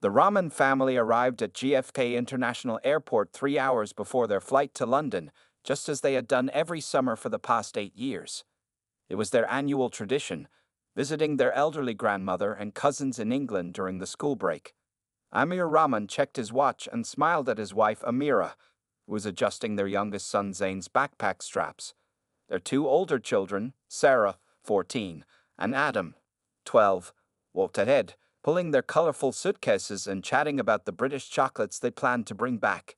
The Rahman family arrived at JFK International Airport 3 hours before their flight to London, just as they had done every summer for the past 8 years. It was their annual tradition, visiting their elderly grandmother and cousins in England during the school break. Amir Rahman checked his watch and smiled at his wife Amira, who was adjusting their youngest son Zain's backpack straps. Their two older children, Sarah, 14, and Adam, 12, walked ahead, pulling their colorful suitcases and chatting about the British chocolates they planned to bring back.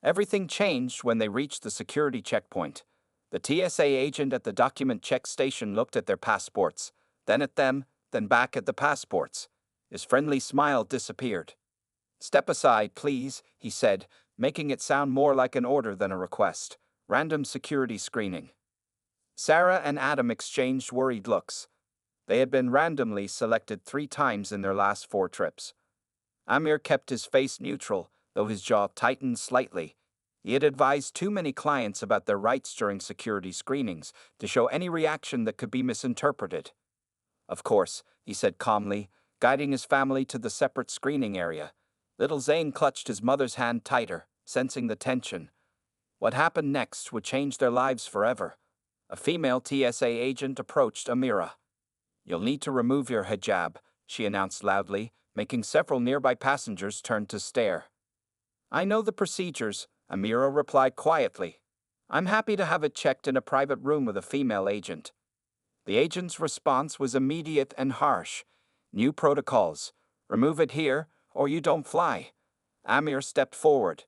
Everything changed when they reached the security checkpoint. The TSA agent at the document check station looked at their passports, then at them, then back at the passports. His friendly smile disappeared. "Step aside, please," he said, making it sound more like an order than a request. Random security screening. Sarah and Adam exchanged worried looks. They had been randomly selected 3 times in their last 4 trips. Amir kept his face neutral, though his jaw tightened slightly. He had advised too many clients about their rights during security screenings to show any reaction that could be misinterpreted. "Of course," he said calmly, guiding his family to the separate screening area. Little Zain clutched his mother's hand tighter, sensing the tension. What happened next would change their lives forever. A female TSA agent approached Amira. "You'll need to remove your hijab," she announced loudly, making several nearby passengers turn to stare. "I know the procedures," Amira replied quietly. "I'm happy to have it checked in a private room with a female agent." The agent's response was immediate and harsh. "New protocols. Remove it here, or you don't fly." Amir stepped forward.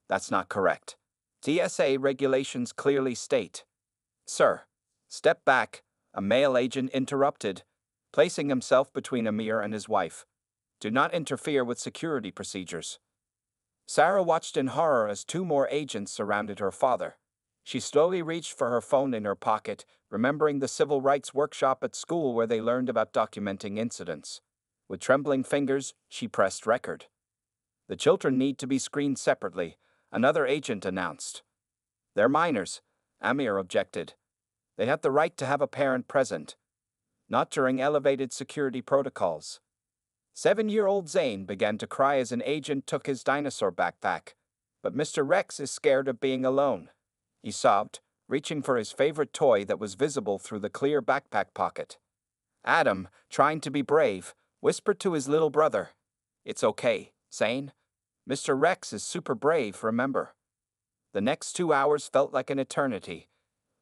"That's not correct. TSA regulations clearly state." "Sir." "Step back," a male agent interrupted, placing himself between Amir and his wife. "Do not interfere with security procedures." Sarah watched in horror as 2 more agents surrounded her father. She slowly reached for her phone in her pocket, remembering the civil rights workshop at school where they learned about documenting incidents. With trembling fingers, she pressed record. "The children need to be screened separately," another agent announced. "They're minors," Amir objected. "They have the right to have a parent present." "Not during elevated security protocols." 7-year-old Zain began to cry as an agent took his dinosaur backpack. "But Mr. Rex is scared of being alone," he sobbed, reaching for his favorite toy that was visible through the clear backpack pocket. Adam, trying to be brave, whispered to his little brother, "It's okay, Zain. Mr. Rex is super brave, remember." The next 2 hours felt like an eternity.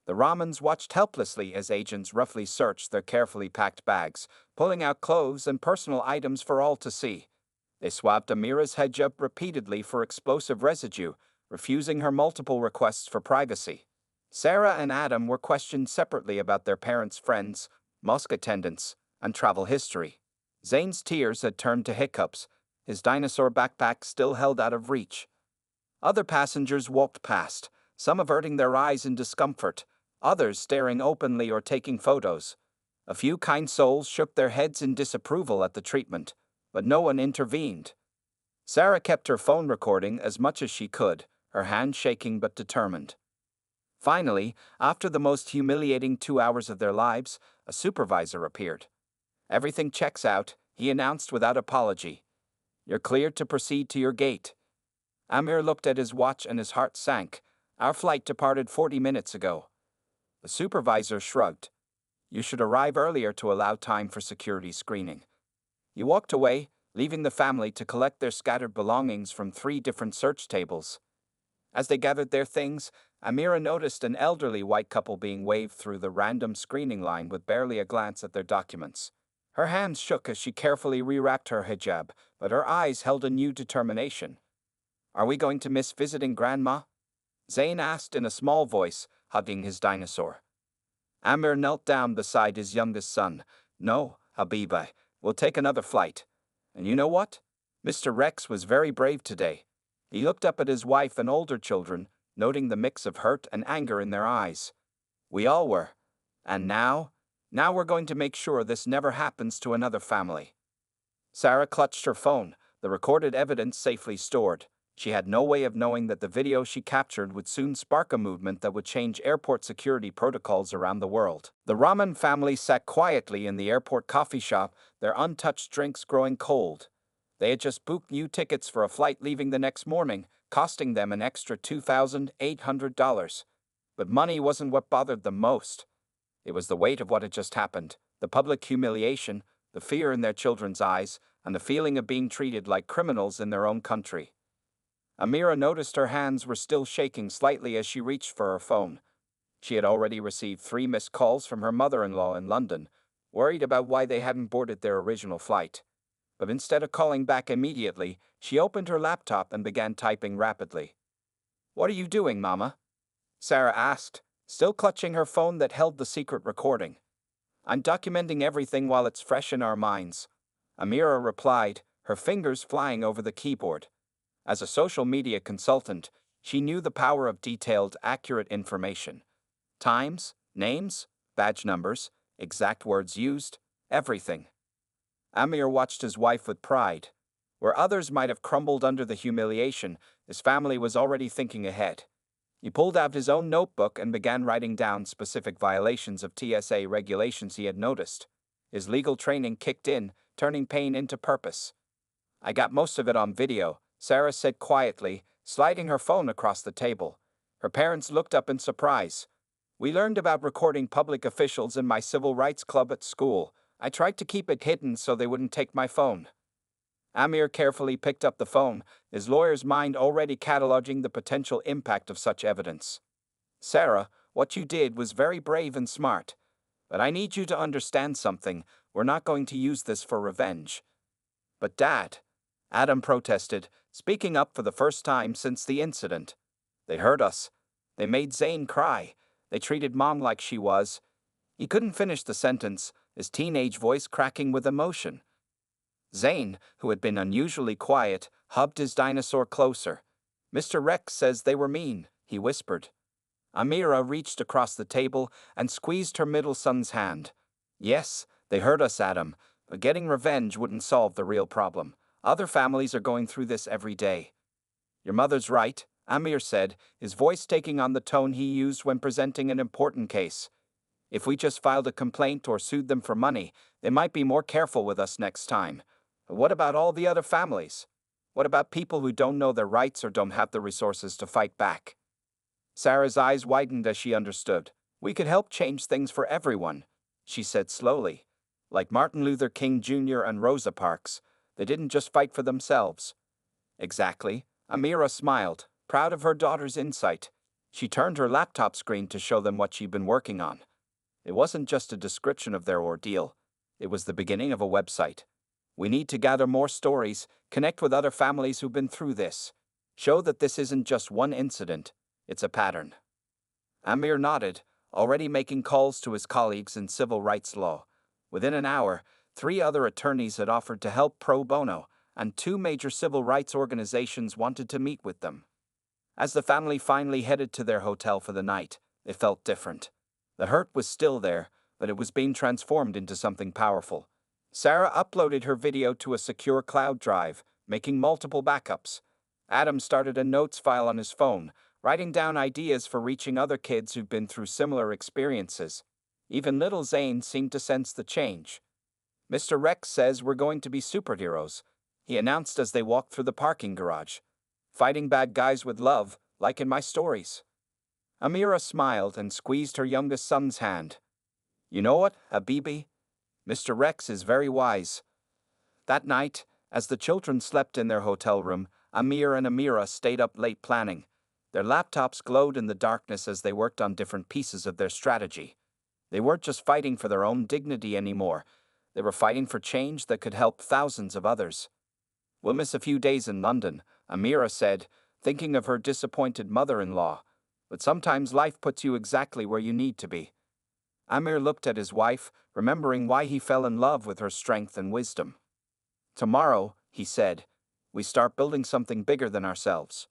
The Rahmans watched helplessly as agents roughly searched their carefully packed bags, pulling out clothes and personal items for all to see. They swabbed Amira's hijab repeatedly for explosive residue, refusing her multiple requests for privacy. Sarah and Adam were questioned separately about their parents' friends, mosque attendants, and travel history. Zain's tears had turned to hiccups, his dinosaur backpack still held out of reach. Other passengers walked past, some averting their eyes in discomfort, others staring openly or taking photos. A few kind souls shook their heads in disapproval at the treatment, but no one intervened. Sarah kept her phone recording as much as she could, her hand shaking but determined. Finally, after the most humiliating 2 hours of their lives, a supervisor appeared. "Everything checks out," he announced without apology. "You're cleared to proceed to your gate." Amir looked at his watch and his heart sank. "Our flight departed 40 minutes ago." The supervisor shrugged. "You should arrive earlier to allow time for security screening." He walked away, leaving the family to collect their scattered belongings from 3 different search tables. As they gathered their things, Amira noticed an elderly white couple being waved through the random screening line with barely a glance at their documents. Her hands shook as she carefully rewrapped her hijab, but her eyes held a new determination. "Are we going to miss visiting Grandma?" Zain asked in a small voice, hugging his dinosaur. Amir knelt down beside his youngest son. "No, Habiba, we'll take another flight. And you know what? Mr. Rex was very brave today." He looked up at his wife and older children, noting the mix of hurt and anger in their eyes. "We all were. And now we're going to make sure this never happens to another family." Sarah clutched her phone, the recorded evidence safely stored. She had no way of knowing that the video she captured would soon spark a movement that would change airport security protocols around the world. The Rahman family sat quietly in the airport coffee shop, their untouched drinks growing cold. They had just booked new tickets for a flight leaving the next morning, costing them an extra $2,800. But money wasn't what bothered them most. It was the weight of what had just happened, the public humiliation, the fear in their children's eyes, and the feeling of being treated like criminals in their own country. Amira noticed her hands were still shaking slightly as she reached for her phone. She had already received 3 missed calls from her mother-in-law in London, worried about why they hadn't boarded their original flight. But instead of calling back immediately, she opened her laptop and began typing rapidly. "What are you doing, Mama?" Sarah asked, still clutching her phone that held the secret recording. "I'm documenting everything while it's fresh in our minds," Amira replied, her fingers flying over the keyboard. As a social media consultant, she knew the power of detailed, accurate information. Times, names, badge numbers, exact words used, everything. Amir watched his wife with pride. Where others might have crumbled under the humiliation, his family was already thinking ahead. He pulled out his own notebook and began writing down specific violations of TSA regulations he had noticed. His legal training kicked in, turning pain into purpose. "I got most of it on video," Sarah said quietly, sliding her phone across the table. Her parents looked up in surprise. "We learned about recording public officials in my civil rights club at school. I tried to keep it hidden so they wouldn't take my phone." Amir carefully picked up the phone, his lawyer's mind already cataloging the potential impact of such evidence. "Sarah, what you did was very brave and smart. But I need you to understand something. We're not going to use this for revenge." "But Dad," Adam protested, speaking up for the first time since the incident. "They hurt us. They made Zane cry. They treated Mom like she was." He couldn't finish the sentence, his teenage voice cracking with emotion. Zane, who had been unusually quiet, hugged his dinosaur closer. "Mr. Rex says they were mean," he whispered. Amira reached across the table and squeezed her middle son's hand. "Yes, they hurt us, Adam, but getting revenge wouldn't solve the real problem. Other families are going through this every day." "Your mother's right," Amir said, his voice taking on the tone he used when presenting an important case. "If we just filed a complaint or sued them for money, they might be more careful with us next time. But what about all the other families? What about people who don't know their rights or don't have the resources to fight back?" Sarah's eyes widened as she understood. "We could help change things for everyone," she said slowly. "Like Martin Luther King Jr. and Rosa Parks, they didn't just fight for themselves." "Exactly." Amira smiled, proud of her daughter's insight. She turned her laptop screen to show them what she'd been working on. It wasn't just a description of their ordeal. It was the beginning of a website. "We need to gather more stories, connect with other families who've been through this. Show that this isn't just one incident, it's a pattern." Amir nodded, already making calls to his colleagues in civil rights law. Within an hour, 3 other attorneys had offered to help pro bono, and 2 major civil rights organizations wanted to meet with them. As the family finally headed to their hotel for the night, it felt different. The hurt was still there, but it was being transformed into something powerful. Sarah uploaded her video to a secure cloud drive, making multiple backups. Adam started a notes file on his phone, writing down ideas for reaching other kids who've been through similar experiences. Even little Zane seemed to sense the change. "Mr. Rex says we're going to be superheroes," he announced as they walked through the parking garage. "Fighting bad guys with love, like in my stories." Amira smiled and squeezed her youngest son's hand. "You know what, Habibi? Mr. Rex is very wise." That night, as the children slept in their hotel room, Amir and Amira stayed up late planning. Their laptops glowed in the darkness as they worked on different pieces of their strategy. They weren't just fighting for their own dignity anymore. They were fighting for change that could help thousands of others. "We'll miss a few days in London," Amira said, thinking of her disappointed mother-in-law. "But sometimes life puts you exactly where you need to be." Amir looked at his wife, remembering why he fell in love with her strength and wisdom. "Tomorrow," he said, "we start building something bigger than ourselves."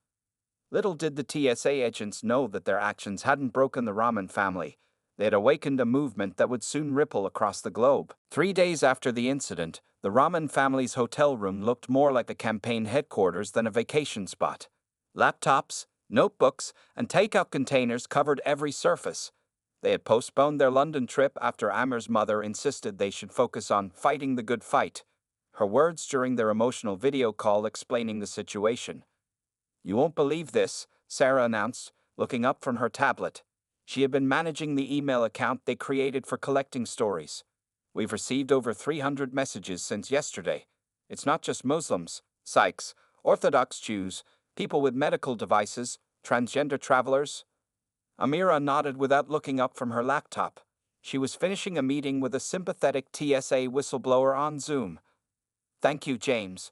Little did the TSA agents know that their actions hadn't broken the Rahman family. They had awakened a movement that would soon ripple across the globe. 3 days after the incident, the Rahman family's hotel room looked more like a campaign headquarters than a vacation spot. Laptops, notebooks, and takeout containers covered every surface. They had postponed their London trip after Amir's mother insisted they should focus on fighting the good fight. her words during their emotional video call explaining the situation. "You won't believe this," Sarah announced, looking up from her tablet. She had been managing the email account they created for collecting stories. "We've received over 300 messages since yesterday. It's not just Muslims, Sikhs, Orthodox Jews, people with medical devices, transgender travelers." Amira nodded without looking up from her laptop. She was finishing a meeting with a sympathetic TSA whistleblower on Zoom. "Thank you, James,"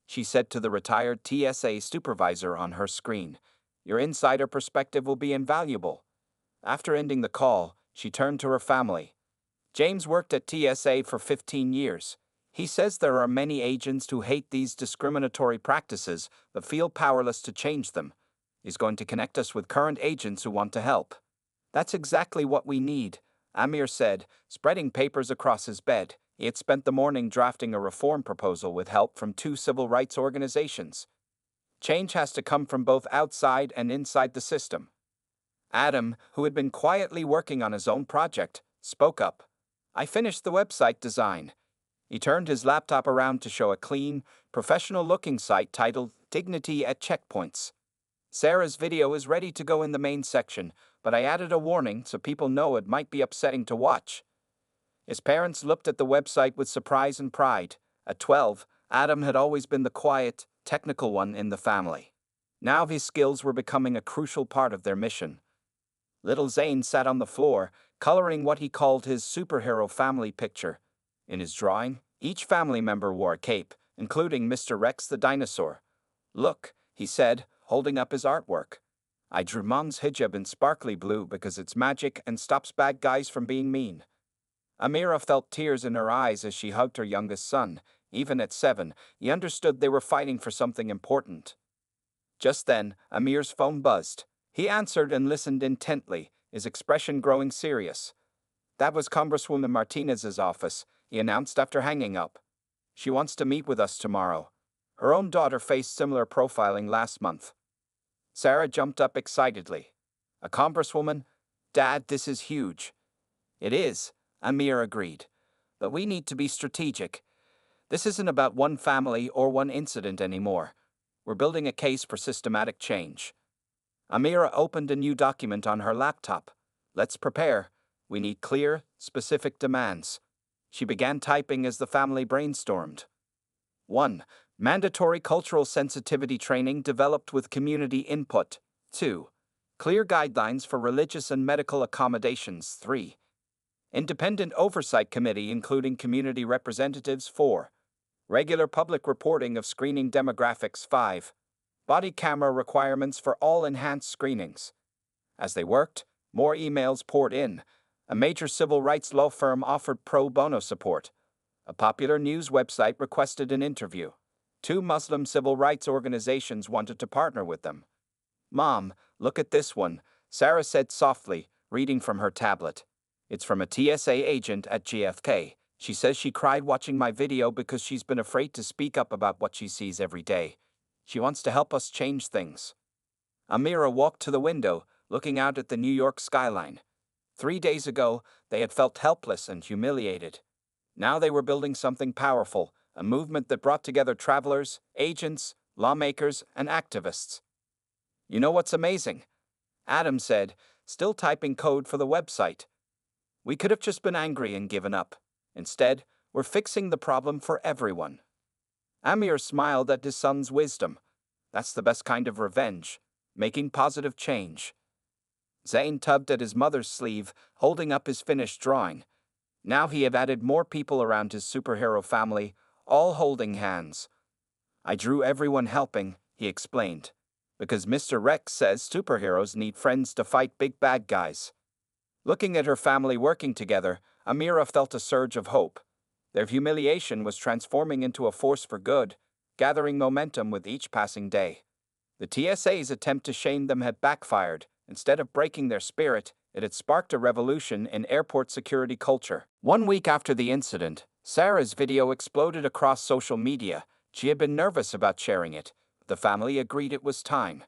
she said to the retired TSA supervisor on her screen. "Your insider perspective will be invaluable." After ending the call, she turned to her family. James worked at TSA for 15 years. He says there are many agents who hate these discriminatory practices but feel powerless to change them. He's going to connect us with current agents who want to help. "That's exactly what we need," Amir said, spreading papers across his bed. He had spent the morning drafting a reform proposal with help from 2 civil rights organizations. Change has to come from both outside and inside the system. Adam, who had been quietly working on his own project, spoke up. "I finished the website design." He turned his laptop around to show a clean, professional-looking site titled "Dignity at Checkpoints." "Sarah's video is ready to go in the main section, but I added a warning so people know it might be upsetting to watch." His parents looked at the website with surprise and pride. At 12, Adam had always been the quiet, technical one in the family. Now his skills were becoming a crucial part of their mission. Little Zane sat on the floor, coloring what he called his superhero family picture. In his drawing, each family member wore a cape, including Mr. Rex the dinosaur. "Look," he said, holding up his artwork. "I drew Mom's hijab in sparkly blue because it's magic and stops bad guys from being mean." Amira felt tears in her eyes as she hugged her youngest son. Even at 7, he understood they were fighting for something important. Just then, Amir's phone buzzed. He answered and listened intently, his expression growing serious. "That was Congresswoman Martinez's office," he announced after hanging up. "She wants to meet with us tomorrow." Her own daughter faced similar profiling last month. Sarah jumped up excitedly. "A congresswoman? Dad, this is huge." "It is," Amir agreed. "But we need to be strategic. This isn't about one family or one incident anymore. We're building a case for systematic change." Amira opened a new document on her laptop. "Let's prepare. We need clear, specific demands." She began typing as the family brainstormed. 1. Mandatory cultural sensitivity training developed with community input. 2. Clear guidelines for religious and medical accommodations. 3. Independent oversight committee including community representatives. 4. Regular public reporting of screening demographics. 5. Body camera requirements for all enhanced screenings. As they worked, more emails poured in. A major civil rights law firm offered pro bono support. A popular news website requested an interview. 2 Muslim civil rights organizations wanted to partner with them. "Mom, look at this one," Sarah said softly, reading from her tablet. "It's from a TSA agent at JFK. She says she cried watching my video because she's been afraid to speak up about what she sees every day. She wants to help us change things." Amira walked to the window, looking out at the New York skyline. 3 days ago, they had felt helpless and humiliated. Now they were building something powerful, a movement that brought together travelers, agents, lawmakers, and activists. "You know what's amazing?" Adam said, still typing code for the website. "We could have just been angry and given up. Instead, we're fixing the problem for everyone." Amir smiled at his son's wisdom. That's the best kind of revenge, making positive change. Zayn tugged at his mother's sleeve, holding up his finished drawing. Now he had added more people around his superhero family, all holding hands. "I drew everyone helping," he explained, "because Mr. Rex says superheroes need friends to fight big bad guys." Looking at her family working together, Amira felt a surge of hope. Their humiliation was transforming into a force for good, gathering momentum with each passing day. The TSA's attempt to shame them had backfired. Instead of breaking their spirit, it had sparked a revolution in airport security culture. 1 week after the incident, Sarah's video exploded across social media. She had been nervous about sharing it, but the family agreed it was time.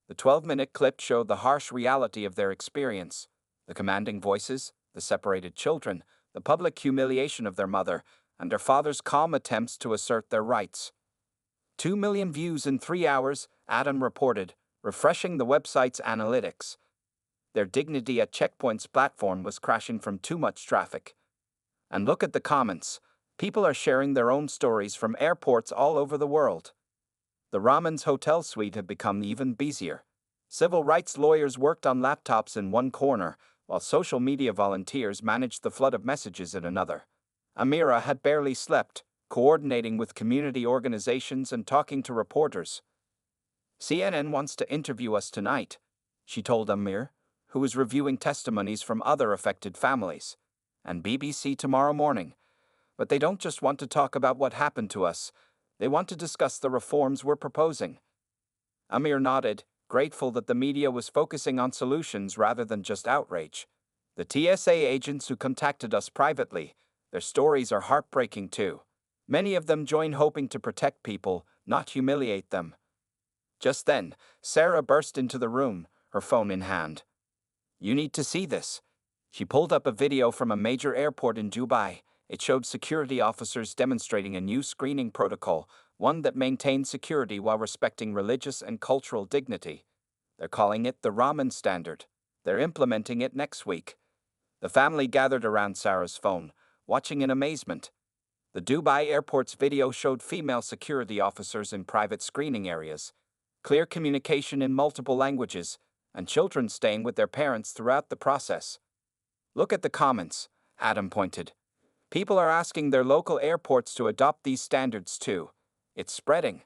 The 12-minute clip showed the harsh reality of their experience. The commanding voices, the separated children, the public humiliation of their mother. and their father's calm attempts to assert their rights. 2 million views in 3 hours, Adam reported, refreshing the website's analytics. Their Dignity at Checkpoints platform was crashing from too much traffic. And look at the comments. People are sharing their own stories from airports all over the world. The Raman's hotel suite had become even busier. Civil rights lawyers worked on laptops in one corner, while social media volunteers managed the flood of messages in another. Amira had barely slept, coordinating with community organizations and talking to reporters. CNN wants to interview us tonight, she told Amir, who was reviewing testimonies from other affected families, and BBC tomorrow morning. But they don't just want to talk about what happened to us, they want to discuss the reforms we're proposing. Amir nodded, grateful that the media was focusing on solutions rather than just outrage. The TSA agents who contacted us privately, their stories are heartbreaking too. Many of them join hoping to protect people, not humiliate them. Just then, Sarah burst into the room, her phone in hand. You need to see this. She pulled up a video from a major airport in Dubai. It showed security officers demonstrating a new screening protocol, one that maintains security while respecting religious and cultural dignity. They're calling it the Raman Standard. They're implementing it next week. The family gathered around Sarah's phone, watching in amazement. The Dubai airport's video showed female security officers in private screening areas, clear communication in multiple languages, and children staying with their parents throughout the process. Look at the comments, Adam pointed. People are asking their local airports to adopt these standards too. It's spreading.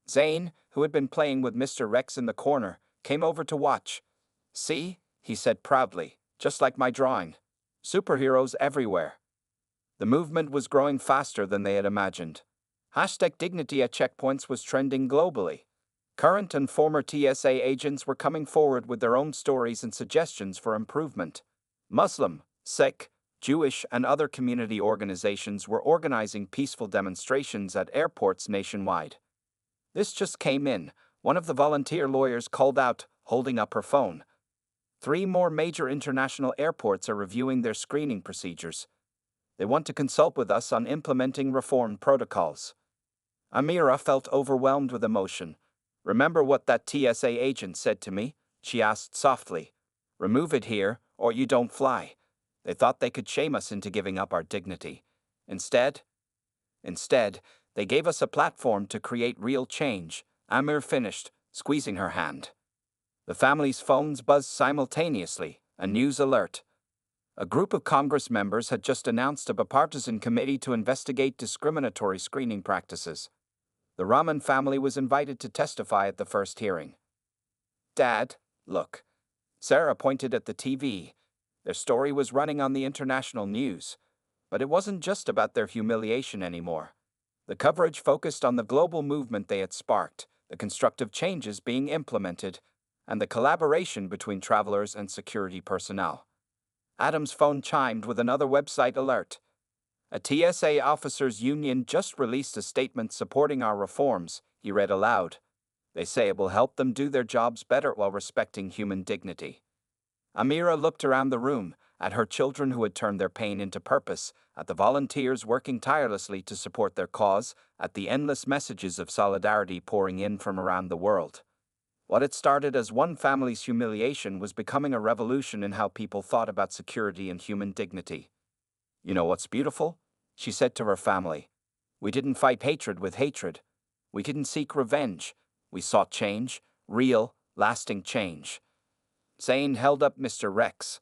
Zayn, who had been playing with Mr. Rex in the corner, came over to watch. See, he said proudly, just like my drawing. Superheroes everywhere. The movement was growing faster than they had imagined. #Dignity at Checkpoints was trending globally. Current and former TSA agents were coming forward with their own stories and suggestions for improvement. Muslim, Sikh, Jewish, and other community organizations were organizing peaceful demonstrations at airports nationwide. This just came in, one of the volunteer lawyers called out, holding up her phone. 3 more major international airports are reviewing their screening procedures. They want to consult with us on implementing reform protocols. Amira felt overwhelmed with emotion. Remember what that TSA agent said to me? She asked softly. Remove it here, or you don't fly. They thought they could shame us into giving up our dignity. Instead, they gave us a platform to create real change, Amir finished, squeezing her hand. The family's phones buzzed simultaneously, a news alert. A group of Congress members had just announced a bipartisan committee to investigate discriminatory screening practices. The Raman family was invited to testify at the first hearing. Dad, look. Sarah pointed at the TV. Their story was running on the international news. But it wasn't just about their humiliation anymore. The coverage focused on the global movement they had sparked, the constructive changes being implemented, and the collaboration between travelers and security personnel. Adam's phone chimed with another website alert. A TSA officers' union just released a statement supporting our reforms, he read aloud. They say it will help them do their jobs better while respecting human dignity. Amira looked around the room, at her children who had turned their pain into purpose, at the volunteers working tirelessly to support their cause, at the endless messages of solidarity pouring in from around the world. What had started as one family's humiliation was becoming a revolution in how people thought about security and human dignity. You know what's beautiful? She said to her family. We didn't fight hatred with hatred. We didn't seek revenge. We sought change, real, lasting change. Zayn held up Mr. Rex.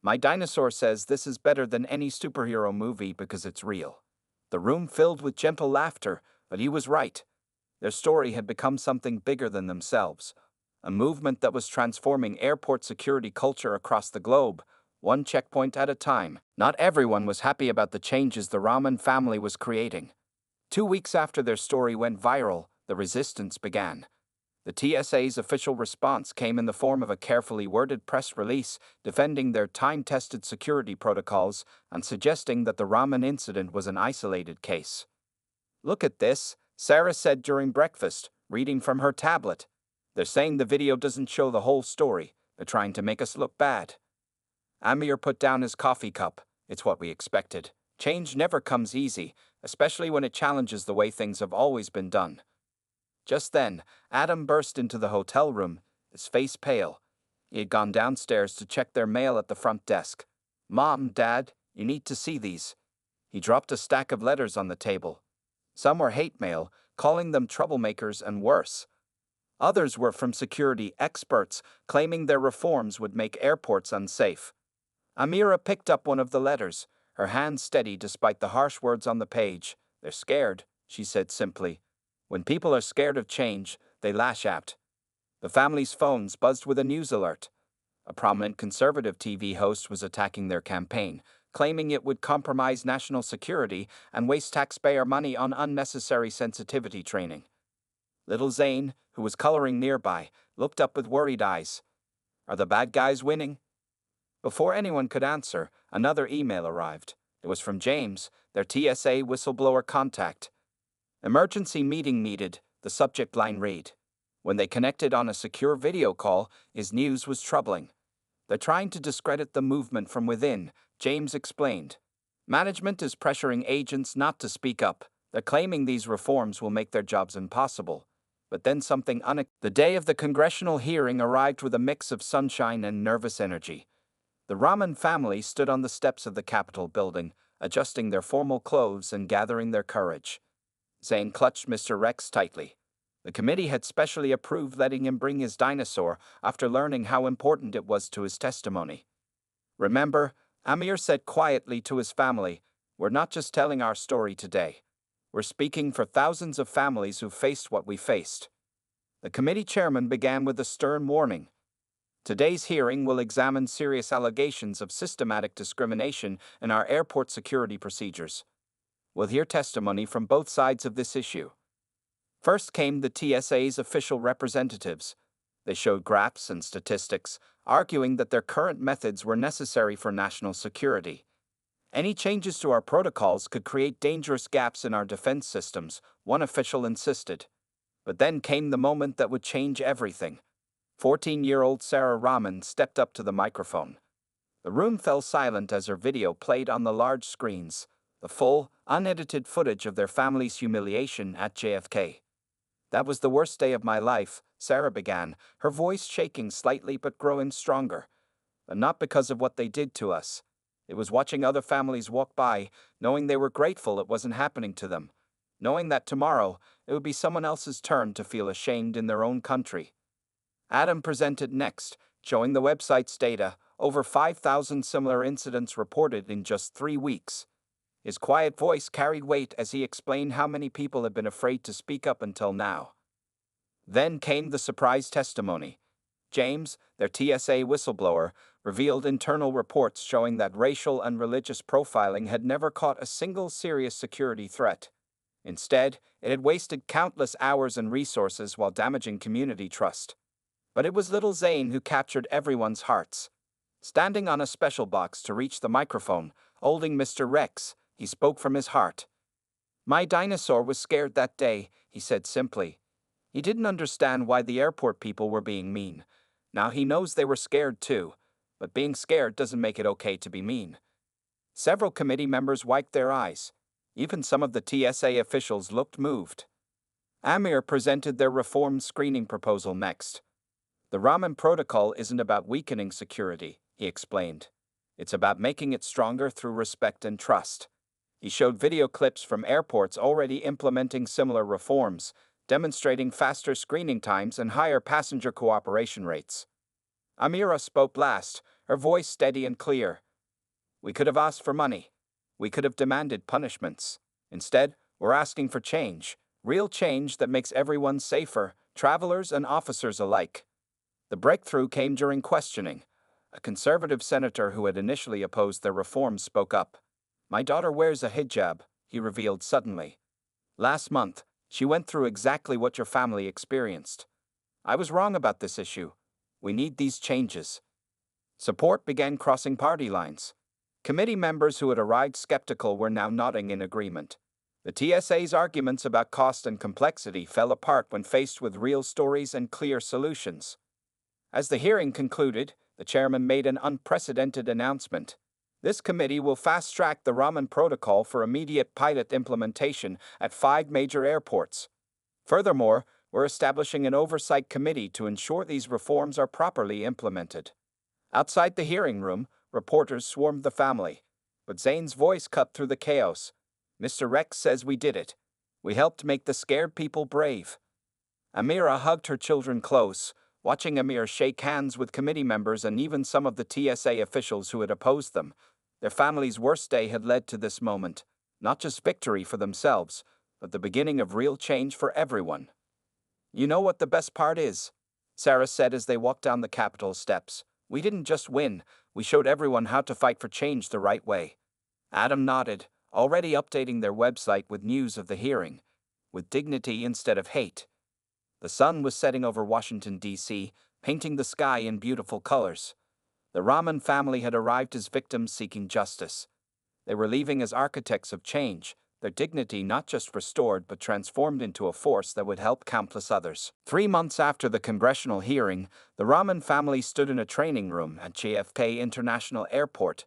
My dinosaur says this is better than any superhero movie because it's real. The room filled with gentle laughter, but he was right. Their story had become something bigger than themselves. A movement that was transforming airport security culture across the globe, one checkpoint at a time. Not everyone was happy about the changes the Raman family was creating. 2 weeks after their story went viral, the resistance began. The TSA's official response came in the form of a carefully worded press release defending their time-tested security protocols and suggesting that the Raman incident was an isolated case. Look at this, Sarah said during breakfast, reading from her tablet. They're saying the video doesn't show the whole story. They're trying to make us look bad. Amir put down his coffee cup. It's what we expected. Change never comes easy, especially when it challenges the way things have always been done. Just then, Adam burst into the hotel room, his face pale. He had gone downstairs to check their mail at the front desk. "Mom, Dad, you need to see these." He dropped a stack of letters on the table. Some were hate mail, calling them troublemakers and worse. Others were from security experts, claiming their reforms would make airports unsafe. Amira picked up one of the letters, her hand steady despite the harsh words on the page. "They're scared," she said simply. "When people are scared of change, they lash out." The family's phones buzzed with a news alert. A prominent conservative TV host was attacking their campaign, claiming it would compromise national security and waste taxpayer money on unnecessary sensitivity training. Little Zane, who was coloring nearby, looked up with worried eyes. "Are the bad guys winning?" Before anyone could answer, another email arrived. It was from James, their TSA whistleblower contact. "Emergency meeting needed," the subject line read. When they connected on a secure video call, his news was troubling. "They're trying to discredit the movement from within," James explained. "Management is pressuring agents not to speak up. They're claiming these reforms will make their jobs impossible." But then something The day of the congressional hearing arrived with a mix of sunshine and nervous energy. The Rahman family stood on the steps of the Capitol building, adjusting their formal clothes and gathering their courage. Zane clutched Mr. Rex tightly. The committee had specially approved letting him bring his dinosaur after learning how important it was to his testimony. "Remember," Amir said quietly to his family, "we're not just telling our story today. We're speaking for thousands of families who faced what we faced." The committee chairman began with a stern warning. "Today's hearing will examine serious allegations of systematic discrimination in our airport security procedures. We'll hear testimony from both sides of this issue." First came the TSA's official representatives. They showed graphs and statistics, arguing that their current methods were necessary for national security. "Any changes to our protocols could create dangerous gaps in our defense systems," one official insisted. But then came the moment that would change everything. 14-year-old Sarah Rahman stepped up to the microphone. The room fell silent as her video played on the large screens, the full, unedited footage of their family's humiliation at JFK. "That was the worst day of my life," Sarah began, her voice shaking slightly but growing stronger. "But not because of what they did to us. It was watching other families walk by, knowing they were grateful it wasn't happening to them, knowing that tomorrow it would be someone else's turn to feel ashamed in their own country." Adam presented next, showing the website's data, over 5,000 similar incidents reported in just 3 weeks. His quiet voice carried weight as he explained how many people had been afraid to speak up until now. Then came the surprise testimony. James, their TSA whistleblower, revealed internal reports showing that racial and religious profiling had never caught a single serious security threat. Instead, it had wasted countless hours and resources while damaging community trust. But it was little Zane who captured everyone's hearts. Standing on a special box to reach the microphone, holding Mr. Rex, he spoke from his heart. "My dinosaur was scared that day," he said simply. He didn't understand why the airport people were being mean. Now he knows they were scared too, but being scared doesn't make it okay to be mean. Several committee members wiped their eyes. Even some of the TSA officials looked moved. Amir presented their reform screening proposal next. "The Rahman protocol isn't about weakening security," he explained. "It's about making it stronger through respect and trust." He showed video clips from airports already implementing similar reforms, demonstrating faster screening times and higher passenger cooperation rates. Amira spoke last, her voice steady and clear. "We could have asked for money. We could have demanded punishments. Instead, we're asking for change, real change that makes everyone safer, travelers and officers alike." The breakthrough came during questioning. A conservative senator who had initially opposed their reforms spoke up. "My daughter wears a hijab," he revealed suddenly. "Last month, she went through exactly what your family experienced. I was wrong about this issue. We need these changes." Support began crossing party lines. Committee members who had arrived skeptical were now nodding in agreement. The TSA's arguments about cost and complexity fell apart when faced with real stories and clear solutions. As the hearing concluded, the chairman made an unprecedented announcement. This committee will fast-track the Raman Protocol for immediate pilot implementation at 5 major airports. Furthermore, we're establishing an oversight committee to ensure these reforms are properly implemented. Outside the hearing room, reporters swarmed the family, but Zane's voice cut through the chaos. Mr. Rex says we did it. We helped make the scared people brave. Amira hugged her children close, watching Amir shake hands with committee members and even some of the TSA officials who had opposed them. Their family's worst day had led to this moment, not just victory for themselves, but the beginning of real change for everyone. You know what the best part is? Sarah said as they walked down the Capitol steps. We didn't just win, we showed everyone how to fight for change the right way. Adam nodded, already updating their website with news of the hearing, with dignity instead of hate. The sun was setting over Washington, D.C., painting the sky in beautiful colors. The Rahman family had arrived as victims seeking justice. They were leaving as architects of change, their dignity not just restored but transformed into a force that would help countless others. 3 months after the congressional hearing, the Rahman family stood in a training room at JFK International Airport.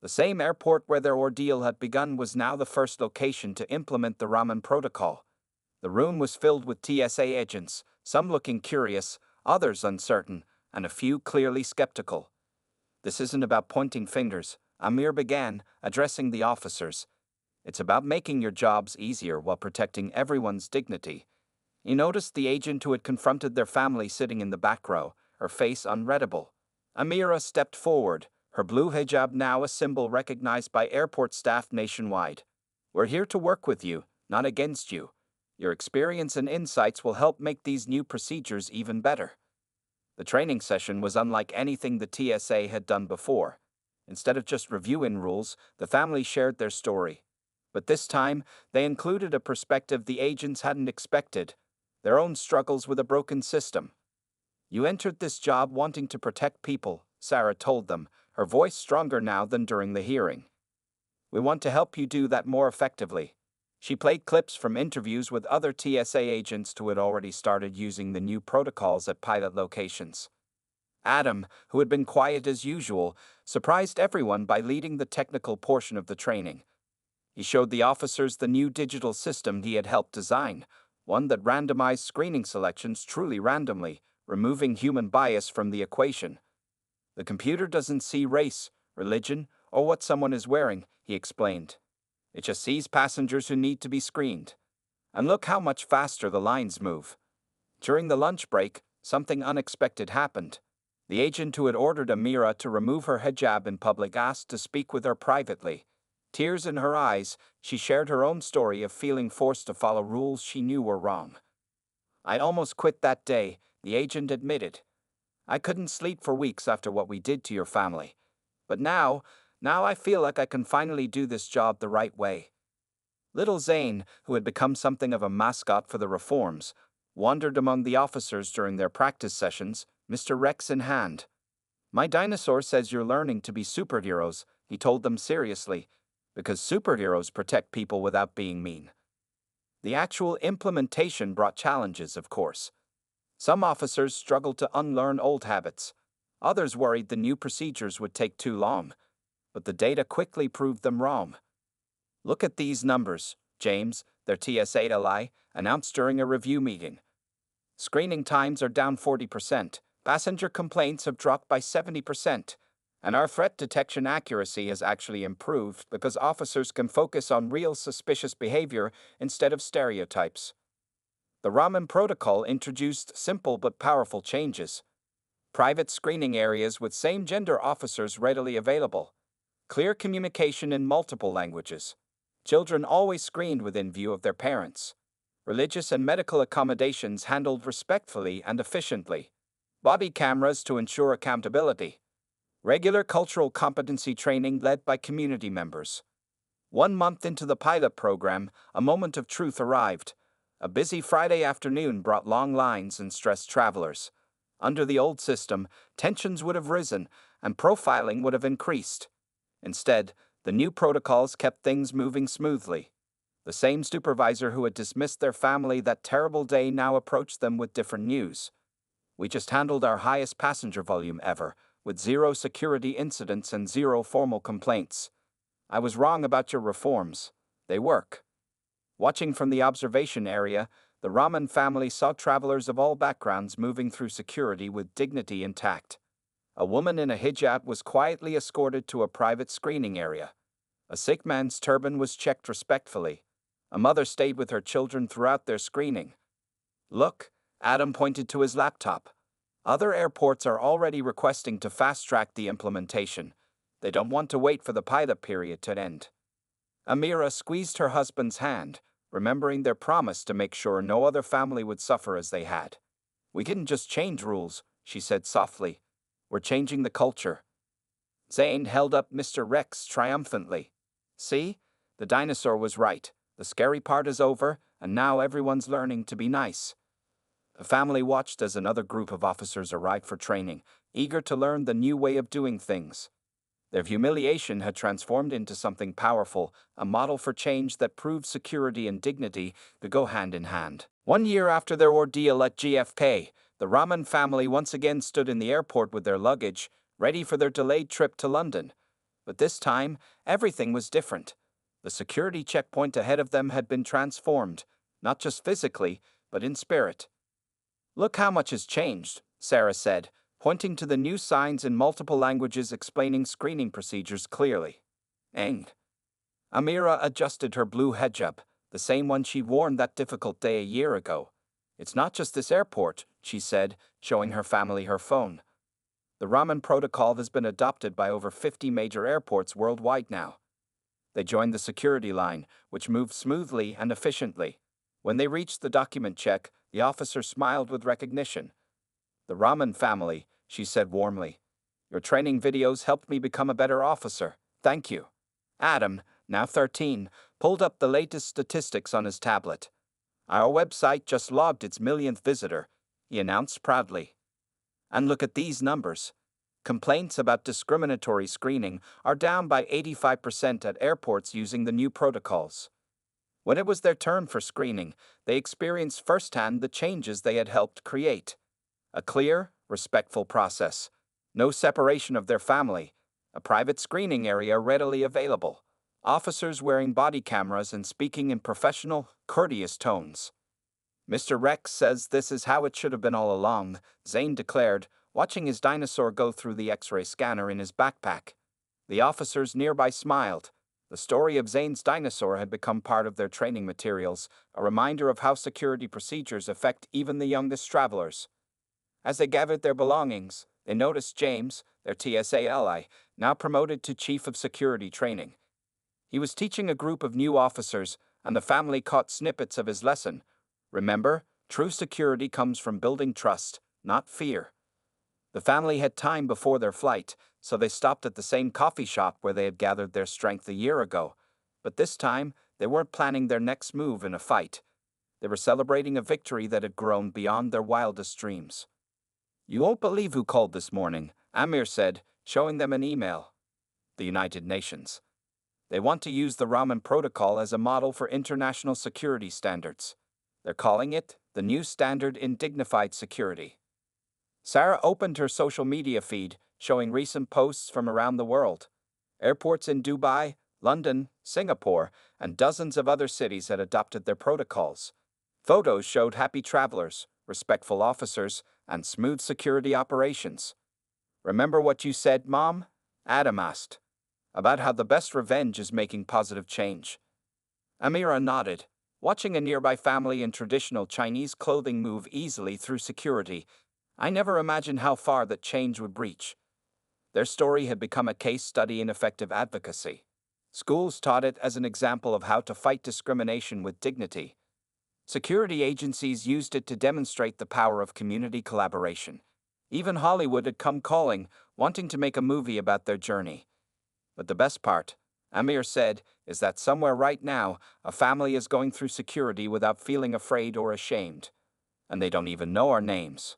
The same airport where their ordeal had begun was now the first location to implement the Rahman Protocol. The room was filled with TSA agents, some looking curious, others uncertain, and a few clearly skeptical. This isn't about pointing fingers, Amir began, addressing the officers. It's about making your jobs easier while protecting everyone's dignity. He noticed the agent who had confronted their family sitting in the back row, her face unreadable. Amira stepped forward, her blue hijab now a symbol recognized by airport staff nationwide. We're here to work with you, not against you. Your experience and insights will help make these new procedures even better. The training session was unlike anything the TSA had done before. Instead of just reviewing rules, the family shared their story. But this time, they included a perspective the agents hadn't expected, their own struggles with a broken system. You entered this job wanting to protect people, Sarah told them, her voice stronger now than during the hearing. We want to help you do that more effectively. She played clips from interviews with other TSA agents who had already started using the new protocols at pilot locations. Adam, who had been quiet as usual, surprised everyone by leading the technical portion of the training. He showed the officers the new digital system he had helped design, one that randomized screening selections truly randomly, removing human bias from the equation. The computer doesn't see race, religion, or what someone is wearing, he explained. It just sees passengers who need to be screened. And look how much faster the lines move. During the lunch break, something unexpected happened. The agent who had ordered Amira to remove her hijab in public asked to speak with her privately. Tears in her eyes, she shared her own story of feeling forced to follow rules she knew were wrong. I almost quit that day, the agent admitted. I couldn't sleep for weeks after what we did to your family. But now I feel like I can finally do this job the right way. Little Zane, who had become something of a mascot for the reforms, wandered among the officers during their practice sessions, Mr. Rex in hand. My dinosaur says you're learning to be superheroes, he told them seriously, because superheroes protect people without being mean. The actual implementation brought challenges, of course. Some officers struggled to unlearn old habits. Others worried the new procedures would take too long. But the data quickly proved them wrong. Look at these numbers, James, their TSA ally, announced during a review meeting. Screening times are down 40%, passenger complaints have dropped by 70%, and our threat detection accuracy has actually improved because officers can focus on real suspicious behavior instead of stereotypes. The Raman Protocol introduced simple but powerful changes. Private screening areas with same-gender officers readily available. Clear communication in multiple languages. Children always screened within view of their parents. Religious and medical accommodations handled respectfully and efficiently. Body cameras to ensure accountability. Regular cultural competency training led by community members. 1 month into the pilot program, a moment of truth arrived. A busy Friday afternoon brought long lines and stressed travelers. Under the old system, tensions would have risen and profiling would have increased. Instead, the new protocols kept things moving smoothly. The same supervisor who had dismissed their family that terrible day now approached them with different news. We just handled our highest passenger volume ever, with zero security incidents and zero formal complaints. I was wrong about your reforms. They work. Watching from the observation area, the Rahman family saw travelers of all backgrounds moving through security with dignity intact. A woman in a hijab was quietly escorted to a private screening area. A sick man's turban was checked respectfully. A mother stayed with her children throughout their screening. Look, Adam pointed to his laptop. Other airports are already requesting to fast-track the implementation. They don't want to wait for the pilot period to end. Amira squeezed her husband's hand, remembering their promise to make sure no other family would suffer as they had. We didn't just change rules, she said softly. We're changing the culture. Zane held up Mr. Rex triumphantly. See? The dinosaur was right. The scary part is over, and now everyone's learning to be nice. The family watched as another group of officers arrived for training, eager to learn the new way of doing things. Their humiliation had transformed into something powerful, a model for change that proved security and dignity could go hand in hand. 1 year after their ordeal at JFK, the Rahman family once again stood in the airport with their luggage, ready for their delayed trip to London. But this time, everything was different. The security checkpoint ahead of them had been transformed, not just physically, but in spirit. Look how much has changed, Sarah said, pointing to the new signs in multiple languages explaining screening procedures clearly. Eng. Amira adjusted her blue hijab, the same one she'd worn that difficult day a year ago. It's not just this airport, she said, showing her family her phone. The Rahman protocol has been adopted by over 50 major airports worldwide now. They joined the security line, which moved smoothly and efficiently. When they reached the document check, the officer smiled with recognition. The Rahman family, she said warmly. Your training videos helped me become a better officer. Thank you. Adam, now 13, pulled up the latest statistics on his tablet. Our website just logged its millionth visitor, he announced proudly. And look at these numbers. Complaints about discriminatory screening are down by 85% at airports using the new protocols. When it was their turn for screening, they experienced firsthand the changes they had helped create. A clear, respectful process. No separation of their family. A private screening area readily available. Officers wearing body cameras and speaking in professional, courteous tones. Mr. Rex says this is how it should have been all along, Zane declared, watching his dinosaur go through the X-ray scanner in his backpack. The officers nearby smiled. The story of Zane's dinosaur had become part of their training materials, a reminder of how security procedures affect even the youngest travelers. As they gathered their belongings, they noticed James, their TSA ally, now promoted to Chief of Security Training. He was teaching a group of new officers, and the family caught snippets of his lesson. Remember, true security comes from building trust, not fear. The family had time before their flight, so they stopped at the same coffee shop where they had gathered their strength a year ago. But this time, they weren't planning their next move in a fight. They were celebrating a victory that had grown beyond their wildest dreams. You won't believe who called this morning, Amir said, showing them an email. The United Nations. They want to use the Rahman Protocol as a model for international security standards. They're calling it the new standard in dignified security. Sarah opened her social media feed, showing recent posts from around the world. Airports in Dubai, London, Singapore, and dozens of other cities had adopted their protocols. Photos showed happy travelers, respectful officers, and smooth security operations. Remember what you said, Mom? Adam asked. About how the best revenge is making positive change. Amira nodded, watching a nearby family in traditional Chinese clothing move easily through security. I never imagined how far that change would reach. Their story had become a case study in effective advocacy. Schools taught it as an example of how to fight discrimination with dignity. Security agencies used it to demonstrate the power of community collaboration. Even Hollywood had come calling, wanting to make a movie about their journey. But the best part, Amir said, is that somewhere right now, a family is going through security without feeling afraid or ashamed. And they don't even know our names.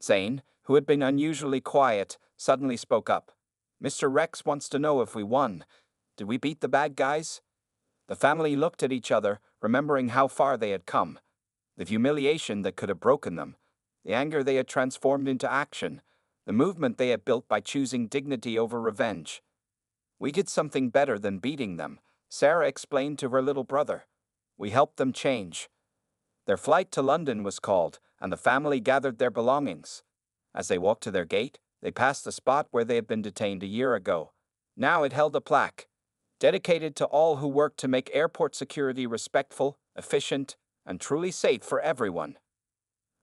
Zane, who had been unusually quiet, suddenly spoke up. Mr. Rex wants to know if we won. Did we beat the bad guys? The family looked at each other, remembering how far they had come. The humiliation that could have broken them. The anger they had transformed into action. the movement they had built by choosing dignity over revenge. We did something better than beating them, Sarah explained to her little brother. We helped them change. Their flight to London was called, and the family gathered their belongings. As they walked to their gate, they passed the spot where they had been detained a year ago. Now it held a plaque, dedicated to all who worked to make airport security respectful, efficient, and truly safe for everyone.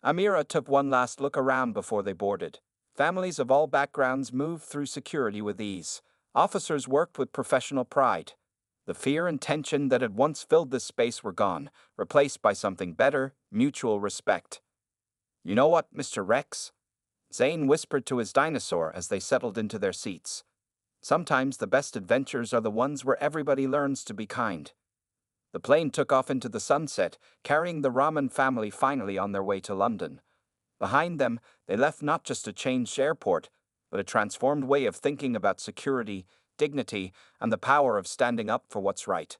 Amira took one last look around before they boarded. Families of all backgrounds moved through security with ease. Officers worked with professional pride. The fear and tension that had once filled this space were gone, replaced by something better, mutual respect. You know what, Mr. Rex? Zane whispered to his dinosaur as they settled into their seats. Sometimes the best adventures are the ones where everybody learns to be kind. The plane took off into the sunset, carrying the Rahman family finally on their way to London. Behind them, they left not just a changed airport, but a transformed way of thinking about security, dignity, and the power of standing up for what's right.